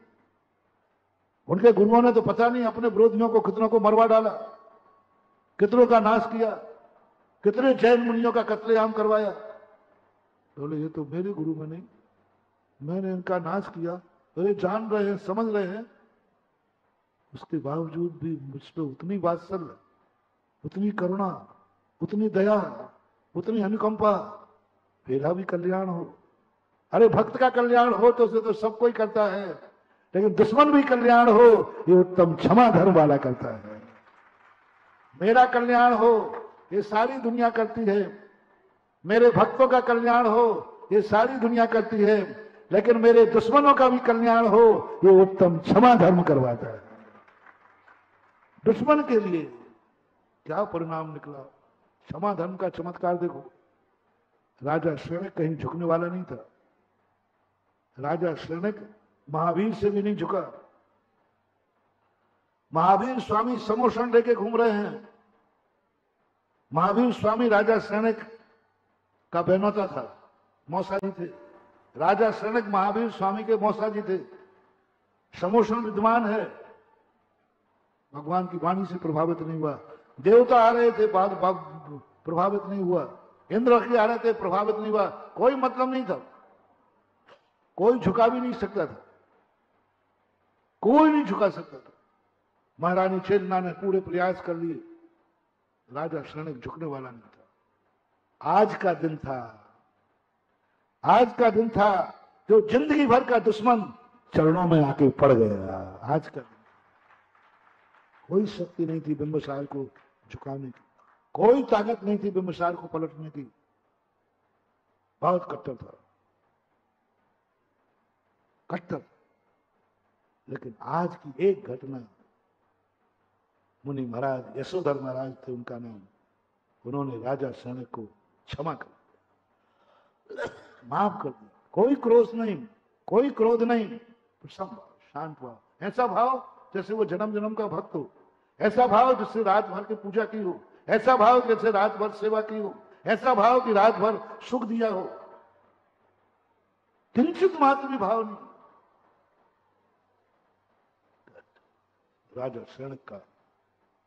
Speaker 1: उनके गुरुओं ने तो पता नहीं अपने विरोधियों को कितनों को मरवा डाला, कितनों का नाश किया, कितने जैन मुनियों का कत्लेआम करवाया। बोले ये तो मेरे गुरु में नहीं, मैंने इनका नाश किया। अरे जान रहे हैं, समझ रहे हैं, उसके बावजूद भी मुझ पर उतनी वात्सल्य, उतनी करुणा, उतनी दया, उतनी अनुकंपा, मेरा भी कल्याण हो। अरे भक्त का कल्याण हो तो उसे तो सब कोई करता है, लेकिन दुश्मन भी कल्याण हो ये उत्तम क्षमा धर्म वाला करता है। मेरा कल्याण हो ये सारी दुनिया करती है, मेरे भक्तों का कल्याण हो ये सारी दुनिया करती है, लेकिन मेरे दुश्मनों का भी कल्याण हो ये उत्तम क्षमा धर्म करवाता है। दुश्मन के लिए क्या परिणाम निकला। क्षमा धर्म का चमत्कार देखो। राजा शरणक कहीं झुकने वाला नहीं था। राजा शरणक महावीर से भी नहीं झुका। महावीर स्वामी समोषण लेके घूम रहे हैं। महावीर स्वामी राजा शरणक का बेनौता था, मौसाजी थे। राजा शरणक महावीर स्वामी के मौसाजी थे। समोषण विद्वान है, भगवान की वाणी से प्रभावित नहीं हुआ। देवता आ रहे थे, प्रभावित नहीं हुआ। इंद्र की आ रहे थे, प्रभावित नहीं हुआ। कोई मतलब नहीं था, कोई झुका भी नहीं सकता था, कोई नहीं झुका सकता था। महारानी चेन्ना ने पूरे प्रयास कर लिए, राजा शरणक झुकने वाला नहीं था। आज का दिन था, आज का दिन था जो जिंदगी भर का दुश्मन चरणों में आके पड़ गया। आज का दिन कोई शक्ति नहीं थी बिंबिसार को झुकाने की, कोई ताकत नहीं थी बिंबिसार को पलटने की। बहुत कट्टर था, कट्टर। लेकिन आज की एक घटना, मुनि महाराज यशोधर महाराज थे उनका नाम, उन्होंने राजा शरणक को क्षमा कर दिया, माफ कर दिया। कोई क्रोध नहीं, कोई क्रोध नहीं, प्रसन्न भाव, शांत भाव, ऐसा भाव जैसे वो जन्म जन्म का भक्त हो, ऐसा भाव जिससे रात भर की पूजा की हो, ऐसा भाव जैसे रात भर सेवा की हो, ऐसा भाव कि रात भर सुख दिया हो। किंचित मात्र भी भाव नहीं। राजा शरणक का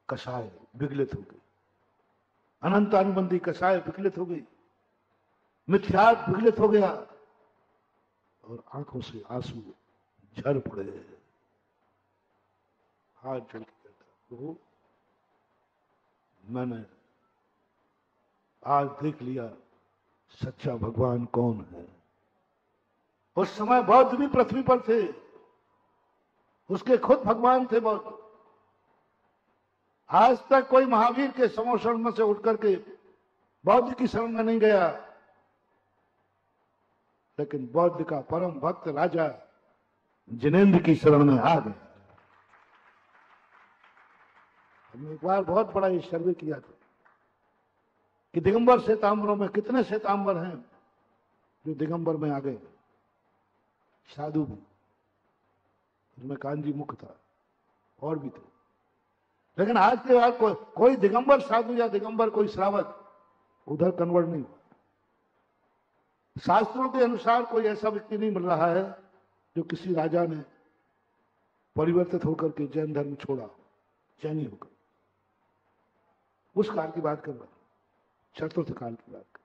Speaker 1: कषाय विगलित हो गई, अनंत अनुबंधी कषाय विगलित हो गई, मिथ्यात्व विगलित हो गया और आंखों से आंसू झर पड़े। हाथ जोड़ के कहता, प्रभु मैंने आज देख लिया सच्चा भगवान कौन है। उस समय बौद्ध भी पृथ्वी पर थे, उसके खुद भगवान थे बौद्ध। आज तक कोई महावीर के समोषण में से उठ करके बौद्ध की शरण में नहीं गया, लेकिन बौद्ध का परम भक्त राजा जिनेंद्र की शरण में आ गया। हमने एक बार बहुत बड़ा ये सर्वे किया था कि दिगंबर श्वेतांबरों में कितने श्वेतांबर हैं जो दिगंबर में आ गए, साधु भी, उसमें कांजी मुख्य था और भी थे। लेकिन आज के बाद कोई दिगंबर साधु या दिगंबर कोई श्रावक उधर कन्वर्ट नहीं हुआ। शास्त्रों के अनुसार कोई ऐसा व्यक्ति नहीं मिल रहा है जो किसी राजा ने परिवर्तित होकर के जैन धर्म छोड़ा, जैनी होकर। उस काल की बात कर रहा हूं, चतुर्थ काल की बात कर।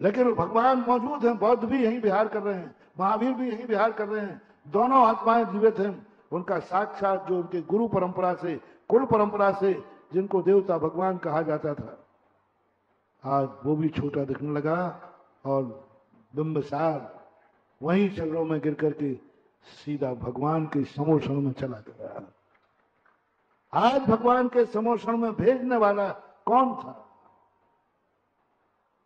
Speaker 1: लेकिन भगवान मौजूद हैं, बौद्ध भी यहीं विहार कर रहे हैं, महावीर भी यहीं विहार कर रहे हैं, दोनों आत्माएं जीवित हैं। उनका साक्षात जो उनके गुरु परंपरा से, कुल परंपरा से जिनको देवता भगवान कहा जाता था, आज वो भी छोटा दिखने लगा और बिंबसार वहीं चरणों में गिर करके सीधा भगवान के समोषण में चला गया। आज भगवान के समोषण में भेजने वाला कौन था?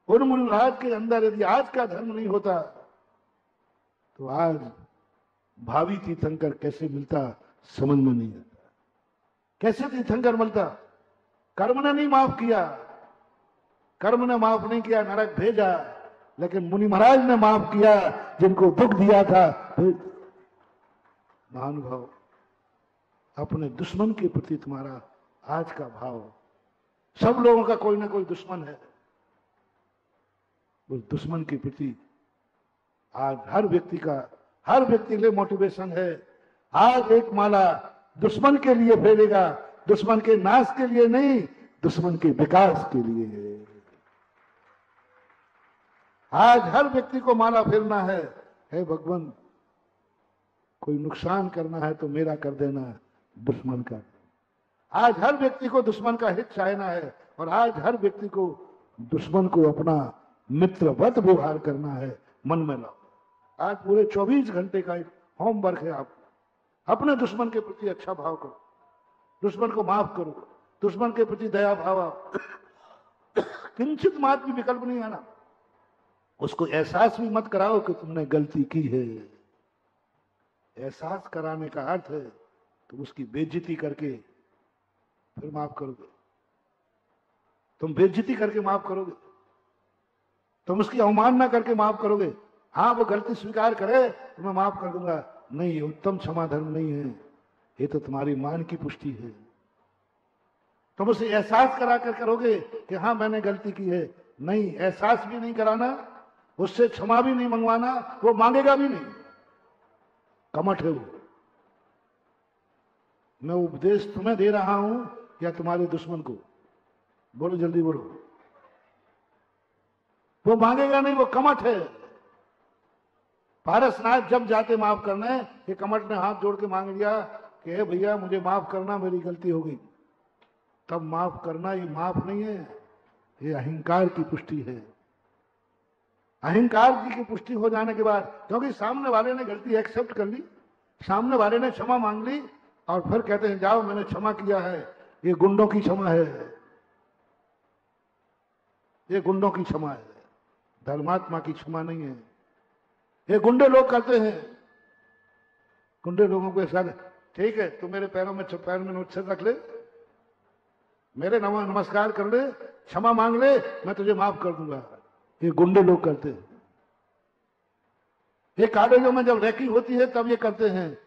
Speaker 1: उन मुनिराज के अंदर यदि आज का धर्म नहीं होता तो आज भावी तीर्थंकर कैसे मिलता समझ में नहीं आता। कैसे तीर्थंकर मिलता? कर्म ने नहीं माफ किया, कर्म ने माफ नहीं किया, नरक भेजा, लेकिन मुनि महाराज ने माफ किया जिनको दुख दिया था। महानुभाव, अपने दुश्मन के प्रति तुम्हारा आज का भाव, सब लोगों का कोई ना कोई दुश्मन है, उस दुश्मन के प्रति आज हर व्यक्ति के लिए मोटिवेशन है। आज एक माला दुश्मन के लिए फेरेगा, दुश्मन के नाश के लिए नहीं, दुश्मन के विकास के लिए। आज हर व्यक्ति को माला फेरना है, हे भगवान कोई नुकसान करना है तो मेरा कर देना, दुश्मन का। आज हर व्यक्ति को दुश्मन का हित चाहना है और आज हर व्यक्ति को दुश्मन को अपना मित्रवत व्यवहार करना है। मन में लाओ, आज पूरे 24 घंटे का एक होमवर्क है। आप अपने दुश्मन के प्रति अच्छा भाव करो, दुश्मन को माफ करो, दुश्मन के प्रति दया भाव आओ। किंचित मात्र भी विकल्प नहीं आना। उसको एहसास भी मत कराओ कि तुमने गलती की है। एहसास कराने का अर्थ है तुम उसकी बेइज्जती करके फिर माफ करोगे। तुम बेइज्जती करके माफ करोगे, तुम उसकी अवमानना करके माफ करोगे। हाँ, वो गलती स्वीकार करे तो मैं माफ कर दूंगा, नहीं, ये उत्तम क्षमा धर्म नहीं है, ये तो तुम्हारी मान की पुष्टि है। तुम उसे एहसास करा कर करोगे कि हाँ मैंने गलती की है, नहीं, एहसास भी नहीं कराना, उससे क्षमा भी नहीं मंगवाना, वो मांगेगा भी नहीं, कमठ है वो। मैं उपदेश तुम्हें दे रहा हूं या तुम्हारे दुश्मन को? बोलो, जल्दी बोलो। वो मांगेगा नहीं, वो कमठ है। पारसनाथ जब जाते माफ करने, ये कमठ ने हाथ जोड़ के मांग लिया कि हे भैया मुझे माफ करना, मेरी गलती हो गई, तब माफ करना, ये माफ नहीं है, ये अहंकार की पुष्टि है। अहंकार की पुष्टि हो जाने के बाद, क्योंकि सामने वाले ने गलती एक्सेप्ट कर ली, सामने वाले ने क्षमा मांग ली और फिर कहते हैं जाओ मैंने क्षमा किया है, ये गुंडों की क्षमा है, ये गुंडों की क्षमा है, धर्मात्मा की क्षमा नहीं है। ये गुंडे लोग करते हैं। गुंडे लोगों को ऐसा, ठीक है तू मेरे पैरों में पैर में नोट रख ले, मेरे नमस्कार कर ले, क्षमा मांग ले, मैं तुझे माफ कर दूंगा। ये गुंडे लोग करते हैं। ये कॉलेजों में जब रैकिंग होती है तब ये करते हैं,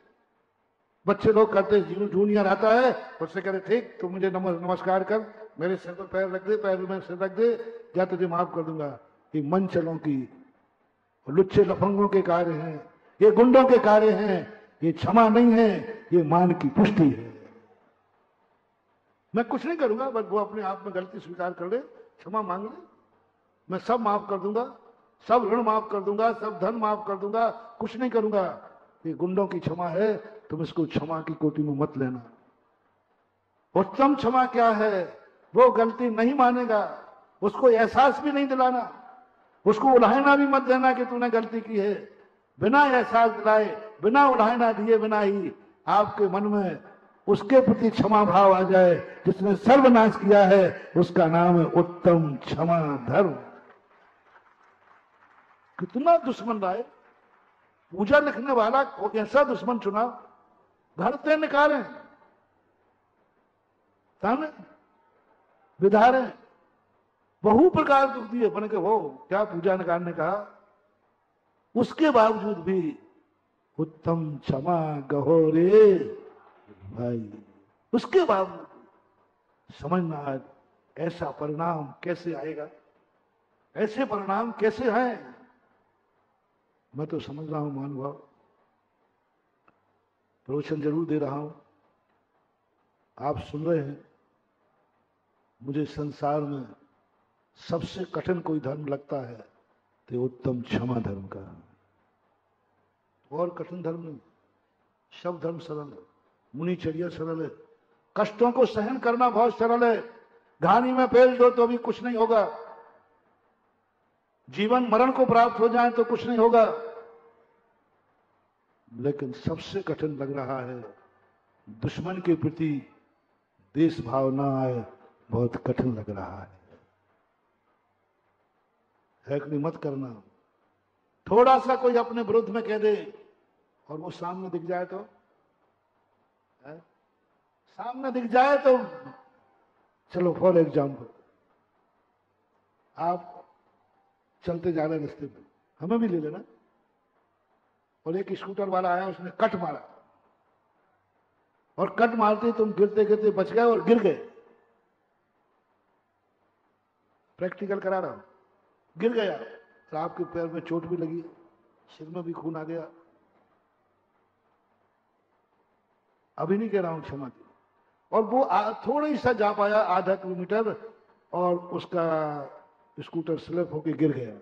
Speaker 1: बच्चे लोग करते हैं। जूनियर आता है, उससे कहते ठीक तू मुझे नमस्कार कर, मेरे सिर पर पैर रख दे, पैर में सिर रख दे, या तुझे माफ कर दूंगा। ये मंचलों की, लुच्चे लफंगों के कार्य हैं, ये गुंडों के कार्य हैं। ये क्षमा नहीं है, ये मान की पुष्टि है। मैं कुछ नहीं करूंगा, बस वो अपने आप में गलती स्वीकार कर ले, क्षमा मांग ले, मैं सब माफ कर दूंगा, सब ऋण माफ कर दूंगा, सब धन माफ कर दूंगा, कुछ नहीं करूंगा। ये गुंडों की क्षमा है, तुम इसको क्षमा की कोटि में मत लेना। उत्तम क्षमा क्या है? वो गलती नहीं मानेगा, उसको एहसास भी नहीं दिलाना, उसको उलाहना भी मत देना कि तूने गलती की है। बिना एहसास दिलाए, बिना उलाहना दिए बिना ही आपके मन में उसके प्रति क्षमा भाव आ जाए जिसने सर्वनाश किया है, उसका नाम है उत्तम क्षमा धर्म। कितना दुश्मन रहा है। पूजा लिखने वाला कैसा दुश्मन चुना, घर से निकाले, सामने विधारे, बहु प्रकार दुख दिए, बने के वो क्या पूजा निकालने कहा। उसके बावजूद भी उत्तम क्षमा गहो रे भाई, उसके बावजूद समझना ऐसा परिणाम कैसे आएगा, ऐसे परिणाम कैसे हैं। मैं तो समझ रहा हूं महानुभाव, प्रवचन जरूर दे रहा हूं, आप सुन रहे हैं। मुझे संसार में सबसे कठिन कोई धर्म लगता है तो उत्तम क्षमा धर्म का, और कठिन धर्म नहीं। सब धर्म सरल है, मुनिचर्या सरल है, कष्टों को सहन करना बहुत सरल है। घानी में पेल दो तो भी कुछ नहीं होगा, जीवन मरण को प्राप्त हो जाए तो कुछ नहीं होगा। लेकिन सबसे कठिन लग रहा है दुश्मन के प्रति देश भाव ना आए, बहुत कठिन लग रहा है कि नहीं। मत करना। थोड़ा सा कोई अपने विरुद्ध में कह दे और वो सामने दिख जाए तो सामने दिख जाए तो चलो, फॉर एग्जाम्पल आप चलते जा रहे रास्ते में, हमें भी ले लेना, और एक स्कूटर वाला आया, उसने कट मारा, और कट मारते तुम गिरते गिरते बच गए और गिर गए। प्रैक्टिकल करा रहा हूं, गिर गया तो आपके पैर में चोट भी लगी, सिर में भी खून आ गया। अभी नहीं कह रहा हूं क्षमा की, और वो थोड़ा ही सा जा पाया, आधा किलोमीटर, और उसका स्कूटर स्लिप होके गिर गया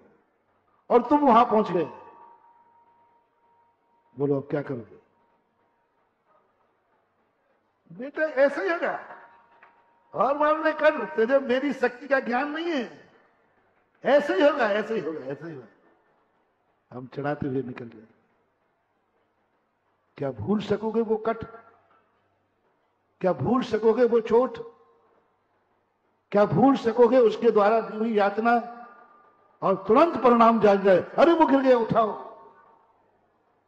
Speaker 1: और तुम वहां पहुंच गए। बोलो अब क्या करोगे? बेटा ऐसा ही होगा, और मारने कर, तुझे मेरी शक्ति का ज्ञान नहीं है, ऐसे ही होगा, ऐसे ही होगा, ऐसे ही होगा। हम चढ़ाते हुए निकल गए। क्या भूल सकोगे वो कट? क्या भूल सकोगे वो चोट? क्या भूल सकोगे उसके द्वारा दी हुई यातना? और तुरंत परिणाम जान जाए, अरे वो गिर गया, उठाओ,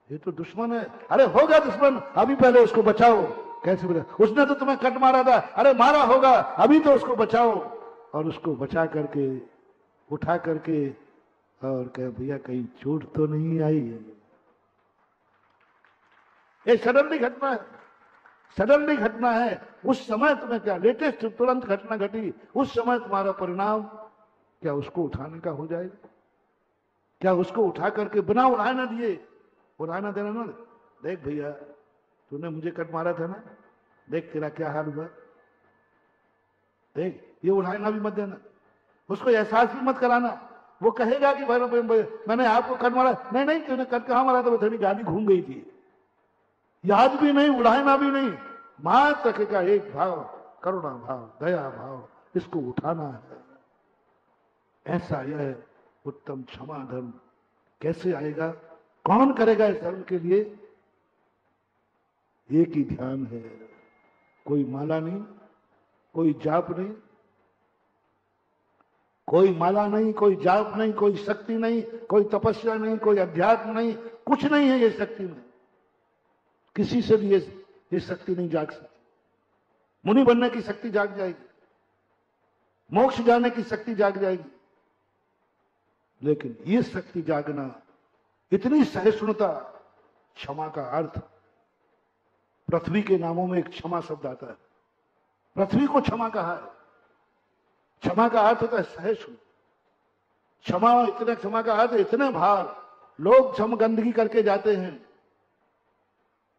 Speaker 1: ये तो दुश्मन है। अरे होगा दुश्मन, अभी पहले उसको बचाओ। कैसे बचा? उसने तो तुम्हें कट मारा था, अरे मारा होगा, अभी तो उसको बचाओ। और उसको बचा करके, उठा करके, और कहे भैया कहीं चोट तो नहीं आई है। ये सडनली घटना है, सडनली घटना है। उस समय तुम्हें क्या, लेटेस्ट तुरंत घटना घटी, उस समय तुम्हारा परिणाम क्या उसको उठाने का हो जाएगा? क्या उसको उठा करके बिना उड़ाए ना दिए, उड़ाए ना देना ना, देख भैया तूने मुझे कट मारा था ना, देख तेरा क्या हाल हुआ, देख, ये उड़ाना भी मत देना, उसको एहसास भी मत कराना। वो कहेगा कि भाई मैंने आपको कट मारा, नहीं नहीं तूने कट कहां मारा था, वो थोड़ी गाड़ी घूम गई थी, याद भी नहीं, उड़ाना भी नहीं। मात्र का एक भाव, करुणा भाव, दया भाव, इसको उठाना है। ऐसा यह उत्तम क्षमा धर्म कैसे आएगा? कौन करेगा इस धर्म के लिए? एक ही ध्यान है, कोई माला नहीं, कोई जाप नहीं, कोई माला नहीं, कोई जाप नहीं, कोई शक्ति नहीं, कोई तपस्या नहीं, कोई अध्यात्म नहीं, कुछ नहीं है ये शक्ति में। किसी से भी ये शक्ति नहीं जाग सकती। मुनि बनने की शक्ति जाग जाएगी, मोक्ष जाने की शक्ति जाग जाएगी, लेकिन ये शक्ति जागना, इतनी सहिष्णुता, क्षमा का अर्थ, पृथ्वी के नामों में एक क्षमा शब्द आता है, पृथ्वी को क्षमा कहा है। क्षमा का अर्थ होता है सहिष्णु। क्षमा, इतना क्षमा का अर्थ, इतने भार, लोग क्षम गंदगी करके जाते हैं,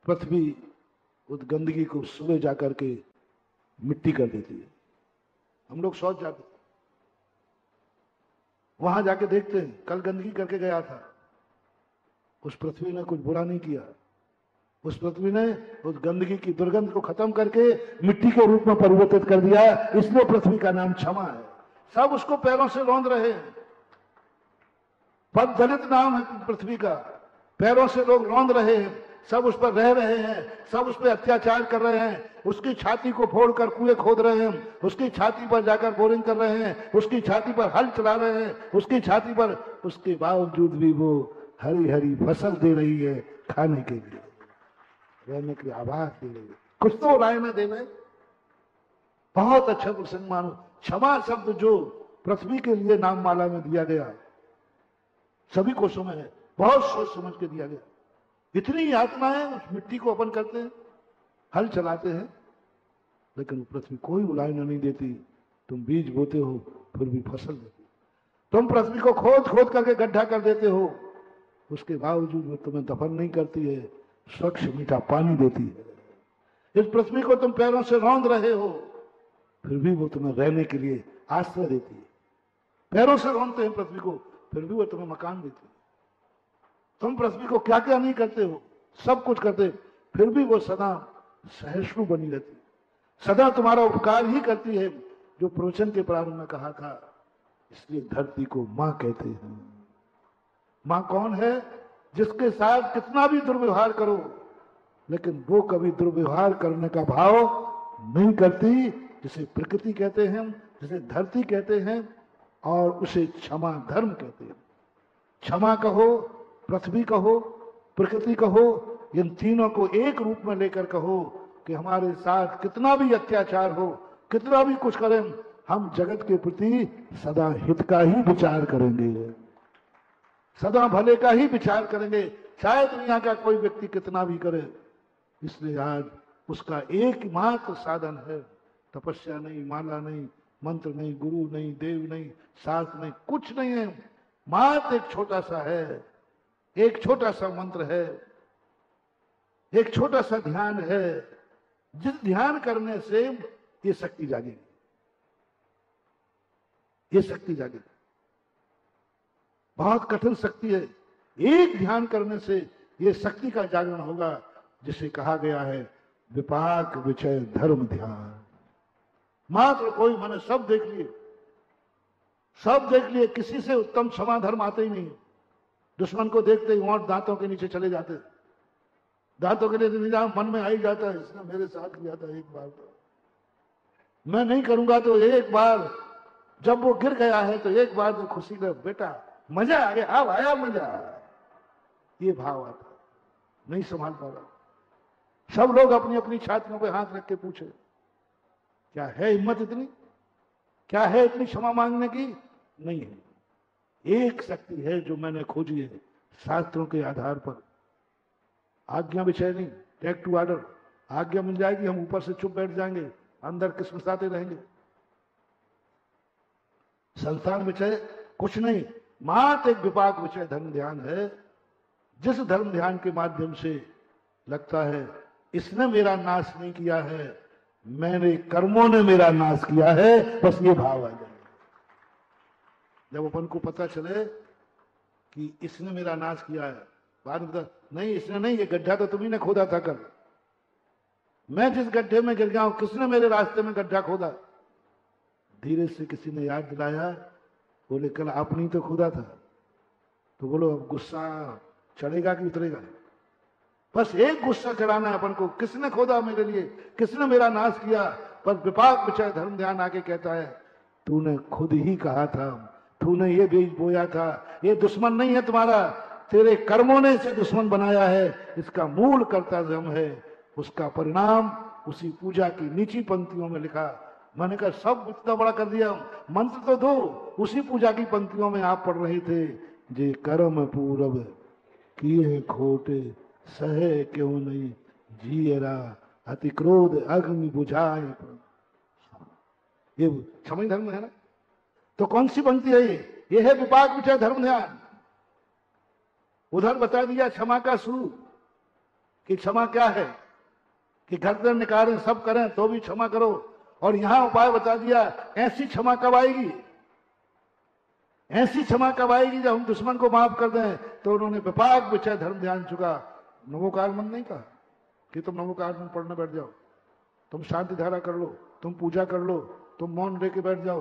Speaker 1: पृथ्वी उस गंदगी को सुबह जाकर के मिट्टी कर देती है। हम लोग सोच जाते, वहां जाके देखते हैं, कल गंदगी करके गया था, उस पृथ्वी ने कुछ बुरा नहीं किया, उस पृथ्वी ने उस गंदगी की दुर्गंध को खत्म करके मिट्टी के रूप में परिवर्तित कर दिया, इसलिए पृथ्वी का नाम क्षमा है। सब उसको पैरों से रौंद रहे हैं, पद दलित नाम है पृथ्वी का, पैरों से लोग रौंद रहे हैं, सब उस पर रह रहे हैं, सब उस पर अत्याचार कर रहे हैं, उसकी छाती को फोड़कर कुएं खोद रहे हैं, उसकी छाती पर जाकर बोरिंग कर रहे हैं, उसकी छाती पर हल चला रहे हैं, उसकी छाती पर, उसके बावजूद भी वो हरी हरी फसल दे रही है खाने के लिए, रहने की आवाज दे रही है। कुछ तो राय में देवे। बहुत अच्छा प्रसंग मानो। क्षमा शब्द जो पृथ्वी के लिए नाम माला में दिया गया, सभी कोषों में है, बहुत सोच समझ के दिया गया। इतनी यातनाएं उस मिट्टी को अपन करते हैं, हल चलाते हैं, लेकिन पृथ्वी कोई मुलायना नहीं देती। तुम बीज बोते हो फिर भी फसल देती, तुम पृथ्वी को खोद खोद करके गड्ढा कर देते हो, उसके बावजूद वो तुम्हें दफन नहीं करती है, स्वच्छ मीठा पानी देती है। इस पृथ्वी को तुम पैरों से रौंद रहे हो, फिर भी वो तुम्हें रहने के लिए आश्रय देती है। पैरों से रौंदते हैं पृथ्वी को, फिर भी वो तुम्हें मकान देती है। तुम पृथ्वी को क्या क्या नहीं करते हो, सब कुछ करते, फिर भी वो सदा सहिष्णु बनी रहती है, सदा तुम्हारा उपकार ही करती है। जो प्रवचन के प्रारंभ में कहा था, इसलिए धरती को मां कहते हैं। मां कौन है? जिसके साथ कितना भी दुर्व्यवहार करो, लेकिन वो कभी दुर्व्यवहार करने का भाव नहीं करती, जिसे प्रकृति कहते हैं, जिसे धरती कहते हैं, और उसे क्षमा धर्म कहते हैं। क्षमा कहो, पृथ्वी कहो, प्रकृति कहो, इन तीनों को एक रूप में लेकर कहो कि हमारे साथ कितना भी अत्याचार हो, कितना भी कुछ करें, हम जगत के प्रति सदा हित का ही विचार करेंगे, सदा भले का ही विचार करेंगे, चाहे दुनिया का कोई व्यक्ति कितना भी करे। इसलिए आज उसका एकमात्र साधन है, तपस्या नहीं, माला नहीं, मंत्र नहीं, गुरु नहीं, देव नहीं, शास्त्र नहीं, कुछ नहीं है, मात्र एक छोटा सा है, एक छोटा सा मंत्र है, एक छोटा सा ध्यान है, जिस ध्यान करने से ये शक्ति जागेगी, ये शक्ति जागेगी। बहुत कठिन शक्ति है, एक ध्यान करने से ये शक्ति का जागरण होगा, जिसे कहा गया है विपाक विचय धर्म ध्यान। मात्र कोई, मैंने सब देख लिए, सब देख लिए, किसी से उत्तम क्षमा धर्म आते ही नहीं। दुश्मन को देखते ही वहां दांतों के नीचे चले जाते, दांतों के नीचे निजाम मन में आ ही जाता है, इसने मेरे साथ किया था एक बार, तो मैं नहीं करूंगा, तो एक बार जब वो गिर गया है तो एक बार तो खुशी का बेटा मजा आ गया, अब आया मजा, ये भाव आता, नहीं संभाल पा रहा। सब लोग अपनी अपनी छातियों पे हाथ रख के पूछे, क्या है हिम्मत इतनी, क्या है इतनी क्षमा मांगने की? नहीं है। एक शक्ति है जो मैंने खोजी है शास्त्रों के आधार पर, आज्ञा विषय नहीं, टेक टू ऑर्डर। आज्ञा मिल जाएगी, हम ऊपर से चुप बैठ जाएंगे, अंदर किस्मसाते रहेंगे। संसार विषय कुछ नहीं, मात्र एक विपाक विषय धर्म ध्यान है, जिस धर्म ध्यान के माध्यम से लगता है इसने मेरा नाश नहीं किया है, मैंने कर्मों ने मेरा नाश किया है, बस ये भाव आ जाए। जब अपन को पता चले कि इसने मेरा नाश किया है, बाद में नहीं इसने नहीं, ये गड्ढा तो तुम्ही ने खोदा था कल, मैं जिस गड्ढे में गिर गया हूं, किसने मेरे रास्ते में गड्ढा खोदा? धीरे से किसी ने याद दिलाया, बोले कल आपने ही तो खोदा था। तो बोलो अब गुस्सा चढ़ेगा कि उतरेगा? बस एक गुस्सा चढ़ाना है अपन को, किसने खोदा मेरे लिए, किसने मेरा नाश किया? पर विपाक विचय धर्म ध्यान आके कहता है तूने खुद ही कहा था, तूने ये बीज बोया था, ये दुश्मन नहीं है तुम्हारा, तेरे कर्मों ने इसे दुश्मन बनाया है, इसका मूल कर्ता हम है, उसका परिणाम उसी पूजा की नीची पंक्तियों में लिखा। मैंने कहा सब इतना बड़ा कर दिया, मंत्र तो दो, उसी पूजा की पंक्तियों में आप पढ़ रहे थे, जे कर्म पूरब किए खोटे सहे क्यों नहीं जीरा अति क्रोध अग्नि बुझाए। ये क्षमा धर्म है ना? तो कौन सी पंक्ति है ये है विपाक विचय धर्म ध्यान। उधर बता दिया क्षमा का शुरू कि क्षमा क्या है, कि गर्दन निकालें सब करें तो भी क्षमा करो, और यहां उपाय बता दिया ऐसी क्षमा कब आएगी, ऐसी क्षमा कब आएगी जब हम दुश्मन को माफ कर दें। तो उन्होंने विपाक विचय धर्म ध्यान चुका। नमोकार मंत्र नहीं कहा कि तुम नमोकार मंत्र पढ़ने बैठ जाओ, तुम शांति धारा कर लो, तुम पूजा कर लो, तुम मौन लेके बैठ जाओ,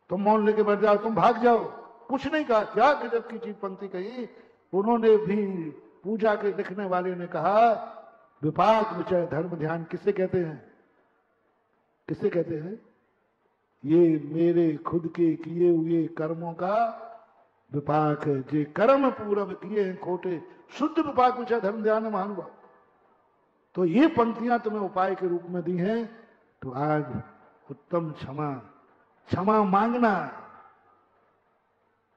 Speaker 1: तुम मौन लेके बैठ जाओ, तुम भाग जाओ, कुछ नहीं कहा। क्या गजब की चीज पंक्ति कही। उन्होंने भी पूजा के लिखने वाले ने कहा विपाक विषय धर्म ध्यान किसे कहते हैं? किसे कहते हैं? ये मेरे खुद के किए हुए कर्मों का विपाक है। जे कर्म पूर्व किए हैं खोटे, शुद्ध विपाक विषय धर्म ध्यान महानुभाव। तो ये पंक्तियां तुम्हें उपाय के रूप में दी हैं। तो आज उत्तम क्षमा, क्षमा मांगना,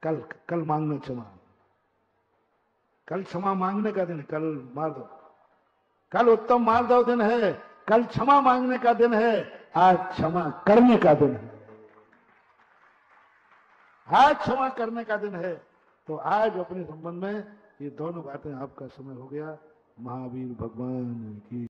Speaker 1: कल मांगना क्षमा, कल क्षमा मांगने का दिन, कल माधव, कल उत्तम माधव दिन है, कल क्षमा मांगने का दिन है, आज क्षमा करने का दिन है, आज क्षमा करने का दिन है। तो आज अपने संबंध में ये दोनों बातें आपका समय हो गया। महावीर भगवान की